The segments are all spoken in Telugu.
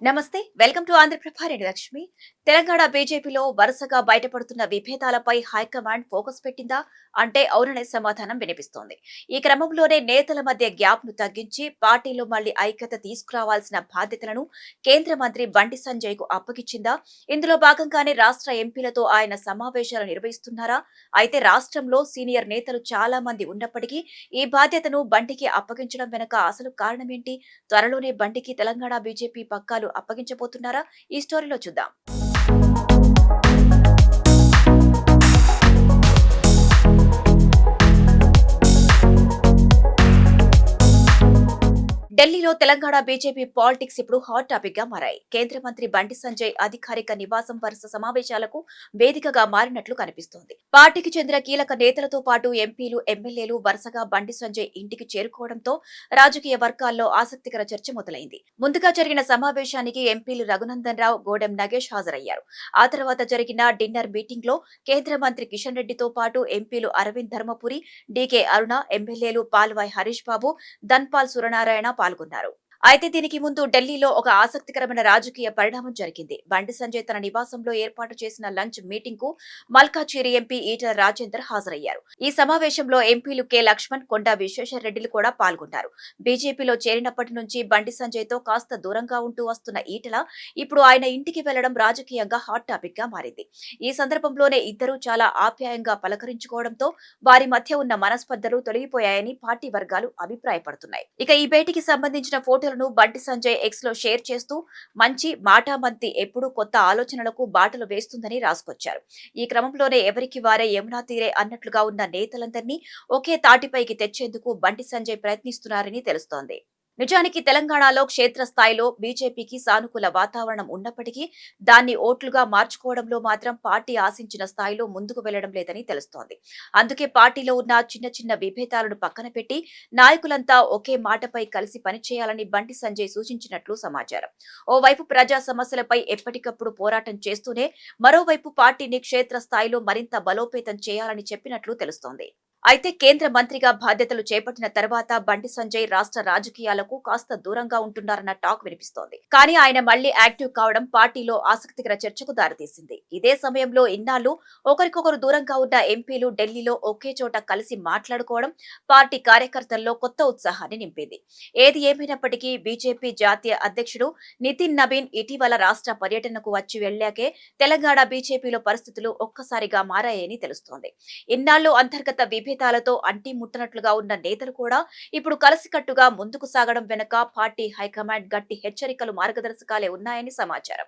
నమస్తే, వెల్కమ్ టు ఆంధ్రప్రభ. నేను లక్ష్మి. తెలంగాణ బీజేపీలో వరుసగా బయటపడుతున్న విభేదాలపై హైకమాండ్ ఫోకస్ పెట్టిందా అంటే అవుననే సమాధానం వినిపిస్తోంది. ఈ క్రమంలోనే నేతల మధ్య గ్యాప్ ను తగ్గించి పార్టీలో మళ్లీ ఐక్యత తీసుకురావాల్సిన బాధ్యతలను కేంద్ర మంత్రి బండి సంజయ్ కు అప్పగించిందా? ఇందులో భాగంగానే రాష్ట్ర ఎంపీలతో ఆయన సమావేశాలు నిర్వహిస్తున్నారా? అయితే రాష్ట్రంలో సీనియర్ నేతలు చాలా మంది ఉన్నప్పటికీ ఈ బాధ్యతను బండికి అప్పగించడం వెనుక అసలు కారణమేంటి? త్వరలోనే బండికి తెలంగాణ బీజేపీ పగ్గాలు అప్పగించబోతున్నారా? ఈ స్టోరీలో చూద్దాం. ఢిల్లీలో తెలంగాణ బీజేపీ పాలిటిక్స్ ఇప్పుడు హాట్ టాపిక్ గా మారాయి. కేంద్ర మంత్రి బండి సంజయ్ అధికారిక నివాసం వరుస సమావేశాలకు వేదికగా మారినట్లు కనిపిస్తోంది. పార్టీకి చెందిన కీలక నేతలతో పాటు ఎంపీలు, ఎమ్మెల్యేలు వరుసగా బండి సంజయ్ ఇంటికి చేరుకోవడంతో రాజకీయ వర్గాల్లో ఆసక్తికర చర్చ మొదలైంది. ముందుగా జరిగిన సమావేశానికి ఎంపీలు రఘునందన్ రావు, గోడెం నగేష్ హాజరయ్యారు. ఆ తర్వాత జరిగిన డిన్నర్ మీటింగ్ లో కేంద్ర మంత్రి కిషన్ రెడ్డితో పాటు ఎంపీలు అరవింద్ ధర్మపురి, డీకే అరుణ, ఎమ్మెల్యేలు పాల్వాయ్ హరీష్ బాబు, ధన్పాల్ సూర్యనారాయణ పాల్గొన్నారు. అయితే దీనికి ముందు ఢిల్లీలో ఒక ఆసక్తికరమైన రాజకీయ పరిణామం జరిగింది. బండి సంజయ్ తన నివాసంలో ఏర్పాటు చేసిన లంచ్ మీటింగ్ కు మల్కాజిగిరి ఎంపీ ఈటెల రాజేందర్ హాజరయ్యారు. ఈ సమావేశంలో ఎంపీలు కె లక్ష్మణ్, కొండా విశ్వేశ్వర రెడ్డిలు కూడా పాల్గొన్నారు. బీజేపీలో చేరినప్పటి నుంచి బండి సంజయ్ తో కాస్త దూరంగా ఉంటూ వస్తున్న ఈటెల ఇప్పుడు ఆయన ఇంటికి వెళ్లడం రాజకీయంగా హాట్ టాపిక్ గా మారింది. ఈ సందర్భంలోనే ఇద్దరూ చాలా ఆప్యాయంగా పలకరించుకోవడంతో వారి మధ్య ఉన్న మనస్పర్ధలు తొలగిపోయాయని పార్టీ వర్గాలు అభిప్రాయపడుతున్నాయి. ఇక ఈ భేటీకి సంబంధించిన ఫోటోలను బండి సంజయ్ ఎక్స్ లో షేర్ చేస్తూ మంచి మాటామంతి ఎప్పుడూ కొత్త ఆలోచనలకు బాటలు వేస్తుందని రాసుకొచ్చారు. ఈ క్రమంలోనే ఎవరికి వారే యమునా తీరే అన్నట్లుగా ఉన్న నేతలందరినీ ఒకే తాటిపైకి తెచ్చేందుకు బండి సంజయ్ ప్రయత్నిస్తున్నారని తెలుస్తోంది. నిజానికి తెలంగాణలో క్షేత్రస్థాయిలో బీజేపీకి సానుకూల వాతావరణం ఉన్నప్పటికీ దాన్ని ఓట్లుగా మార్చుకోవడంలో మాత్రం పార్టీ ఆశించిన స్థాయిలో ముందుకు వెళ్లడం లేదని తెలుస్తోంది. అందుకే పార్టీలో ఉన్న చిన్న చిన్న విభేదాలను పక్కన పెట్టి నాయకులంతా ఒకే మాటపై కలిసి పనిచేయాలని బండి సంజయ్ సూచించినట్లు సమాచారం. ఓవైపు ప్రజా సమస్యలపై ఎప్పటికప్పుడు పోరాటం చేస్తూనే మరోవైపు పార్టీని క్షేత్రస్థాయిలో మరింత బలోపేతం చేయాలని చెప్పినట్లు తెలుస్తోంది. అయితే కేంద్ర మంత్రిగా బాధ్యతలు చేపట్టిన తర్వాత బండి సంజయ్ రాష్ట్ర రాజకీయాలకు కాస్త దూరంగా ఉంటున్నారన్న టాక్ వినిపిస్తోంది. కానీ ఆయన మళ్లీ యాక్టివ్ కావడం పార్టీలో ఆసక్తికర చర్చకు దారితీసింది. ఇదే సమయంలో ఇన్నాళ్లు ఒకరికొకరు దూరంగా ఉన్న ఎంపీలు ఢిల్లీలో ఒకే చోట కలిసి మాట్లాడుకోవడం పార్టీ కార్యకర్తల్లో కొత్త ఉత్సాహాన్ని నింపింది. ఏది ఏమైనప్పటికీ బీజేపీ జాతీయ అధ్యక్షుడు నితిన్ నబీన్ ఇటీవల రాష్ట్ర పర్యటనకు వచ్చి వెళ్లాకే తెలంగాణ బీజేపీలో పరిస్థితులు ఒక్కసారిగా మారాయని తెలుస్తోంది. ఇన్నాళ్లు అంతర్గత విభేదాలతో అంటి ముట్టనట్లుగా ఉన్న నేతలు కూడా ఇప్పుడు కలిసికట్టుగా ముందుకు సాగడం వెనుక పార్టీ హైకమాండ్ గట్టి హెచ్చరికలు, మార్గదర్శకాలే ఉన్నాయని సమాచారం.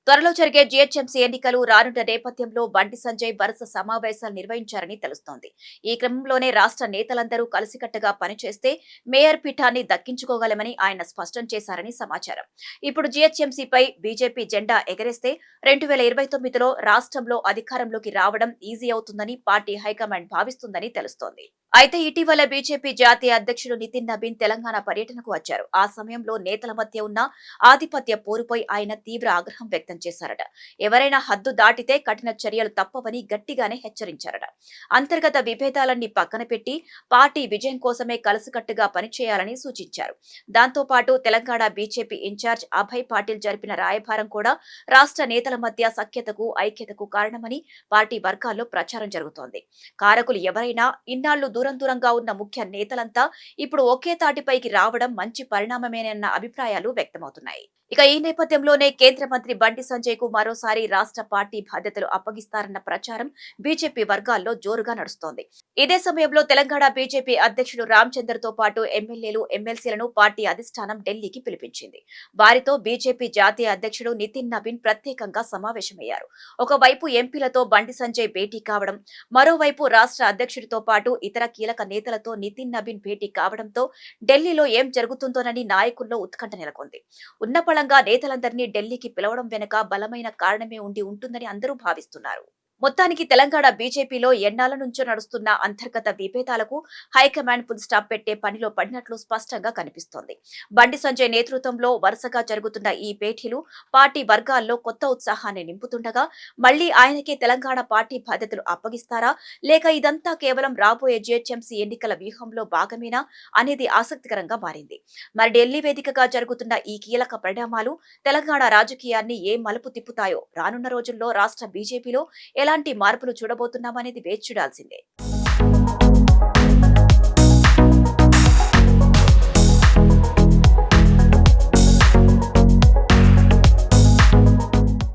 త్వరలో జరిగే జీహెచ్ఎంసీ ఎన్నికలు రానున్న నేపథ్యంలో బండి సంజయ్ వరుస సమావేశాలు నిర్వహించారని తెలుస్తోంది. ఈ క్రమంలోనే రాష్ట్ర నేతలందరూ కలిసికట్టుగా పనిచేస్తే మేయర్ పీఠాన్ని దక్కించుకోగలమని ఆయన స్పష్టం చేశారని సమాచారం. ఇప్పుడు జీహెచ్ఎంసీపై బీజేపీ జెండా ఎగరేస్తే 2029లో రాష్ట్రంలో అధికారంలోకి రావడం ఈజీ అవుతుందని పార్టీ హైకమాండ్ భావిస్తుందని తెలుస్తోంది. అయితే ఇటీవల బీజేపీ జాతీయ అధ్యక్షుడు నితిన్ నబీన్ తెలంగాణ పర్యటనకు వచ్చారు. ఆ సమయంలో నేతల మధ్య ఉన్న ఆధిపత్య పోరుపై ఆయన తీవ్ర ఆగ్రహం వ్యక్తం చేశారట. ఎవరైనా హద్దు దాటితే కఠిన చర్యలు తప్పవని గట్టిగానే హెచ్చరించారట. అంతర్గత విభేదాలన్నీ పక్కన పెట్టి పార్టీ విజయం కోసమే కలిసికట్టుగా పనిచేయాలని సూచించారు. దాంతో పాటు తెలంగాణ బీజేపీ ఇన్ఛార్జ్ అభయ్ పాటిల్ జరిపిన రాయబారం కూడా రాష్ట్ర నేతల మధ్య సఖ్యతకు, ఐక్యతకు కారణమని పార్టీ వర్గాల్లో ప్రచారం జరుగుతోంది. కారకులు ఎవరైనా ఇన్నాళ్లు దూరంగా ఉన్న ముఖ్య నేతలంతా ఇప్పుడు ఒకే తాటిపైకి రావడం మంచి పరిణామమేనన్న అభిప్రాయాలు వ్యక్తమవుతున్నాయి. ఇక ఈ నేపథ్యంలోనే కేంద్ర మంత్రి బండి సంజయ్ కు మరోసారి రాష్ట్ర పార్టీ బాధ్యతలు అప్పగిస్తారన్న ప్రచారం బీజేపీ వర్గాల్లో జోరుగా నడుస్తోంది. ఇదే సమయంలో తెలంగాణ బీజేపీ అధ్యక్షుడు రామచందర్ తో పాటు ఎమ్మెల్యేలు, ఎమ్మెల్సీలను పార్టీ అధిష్టానం ఢిల్లీకి పిలిపించింది. వారితో బీజేపీ జాతీయ అధ్యక్షుడు నితిన్ నబీన్ ప్రత్యేకంగా సమావేశమయ్యారు. ఒకవైపు ఎంపీలతో బండి సంజయ్ భేటీ కావడం, మరోవైపు రాష్ట్ర అధ్యక్షుడితో పాటు ఇతర కీలక నేతలతో నితిన్ నబీన్ భేటీ కావడంతో ఢిల్లీలో ఏం జరుగుతుందోనని నాయకుల్లో ఉత్కంఠ నెలకొంది. ఉన్నపళంగా నేతలందరినీ ఢిల్లీకి పిలవడం వెనుక బలమైన కారణమే ఉంటుందని అందరూ భావిస్తున్నారు. మొత్తానికి తెలంగాణ బీజేపీలో ఎన్నాళ్ల నుంచో నడుస్తున్న అంతర్గత విభేదాలకు హైకమాండ్ ఫుల్ స్టాప్ పెట్టే పనిలో పడినట్లు స్పష్టంగా కనిపిస్తోంది. బండి సంజయ్ నేతృత్వంలో వరుసగా జరుగుతున్న ఈ భేటీలు పార్టీ వర్గాల్లో కొత్త ఉత్సాహాన్ని నింపుతుండగా మళ్లీ ఆయనకే తెలంగాణ పార్టీ బాధ్యతలు అప్పగిస్తారా లేక ఇదంతా కేవలం రాబోయే జీహెచ్ఎంసీ ఎన్నికల వ్యూహంలో భాగమేనా అనేది ఆసక్తికరంగా మారింది. మరి ఢిల్లీ వేదికగా జరుగుతున్న ఈ కీలక పరిణామాలు తెలంగాణ రాజకీయాన్ని ఏ మలుపు తిప్పుతాయో రానున్న రోజుల్లో రాష్ట్ర బీజేపీలో ఎలాంటి మార్పులు చూడబోతున్నామనేది వేచి చూడాల్సిందే.